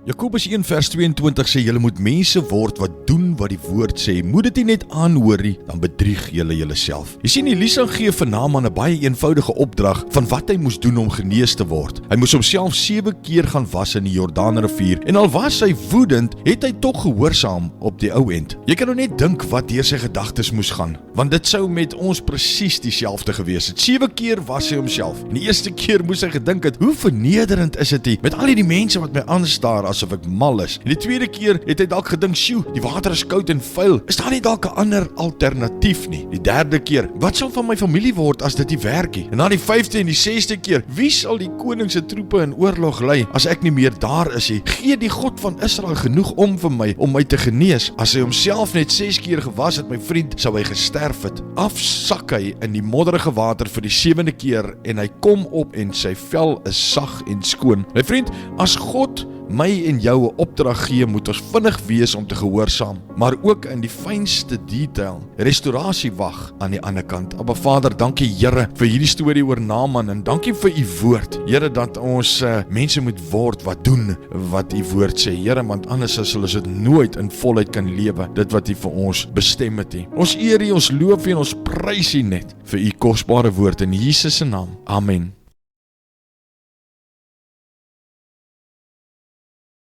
Jakobus 1 vers 22 sê, julle moet mense word wat doen wat die woord sê. Moet dit nie net aanhoor nie, dan bedrieg julle julleself. Jy sien, Elisa gee vir Naaman 'n baie eenvoudige opdrag van wat hy moes doen om genees te word. Hy moes homself 7 keer gaan was in die Jordaanrivier, en al was hy woedend, het hy tog gehoorsaam op die ou end. Jy kan nou net dink wat deur sy gedagtes moes gaan, want dit sou met ons presies dieselfde gewees het. 7 keer was hy homself. En die eerste keer moes hy gedink het, hoe vernederend is dit nie, met al die mense wat my aanstaar asof ek mal is. En die tweede keer het hy dalk gedink, sjoe, die water is koud en vuil. Is daar nie dalk 'n ander alternatief nie? Die derde keer, wat sal van my familie word as dit nie werk nie? En na die 5de en die 6de keer, wie sal die koning se troepe in oorlog lei as ek nie meer daar is nie? Gee die God van Israel genoeg om vir my, om my te genees? As hy homself net 6 keer gewas het, my vriend, sou hy gesterf het. Afsak hy in die modderige water vir die 7de keer en hy kom op en sy vel is sag en skoon. My vriend, as God my en jou 'n opdrag gee, moet ons vinnig wees om te gehoorsaam, maar ook in die fynste detail restaurasie wag aan die ander kant. Aba Vader, dankie Here vir hierdie storie oor Naaman, en dankie vir u woord, Here, dat ons mense moet word wat doen wat u woord sê, Here, want anders sal ons dit nooit in volheid kan lewe, dit wat u vir ons bestem het. Ons eer u, ons loof u en ons prys u net vir u kosbare woord in Jesus se naam. Amen.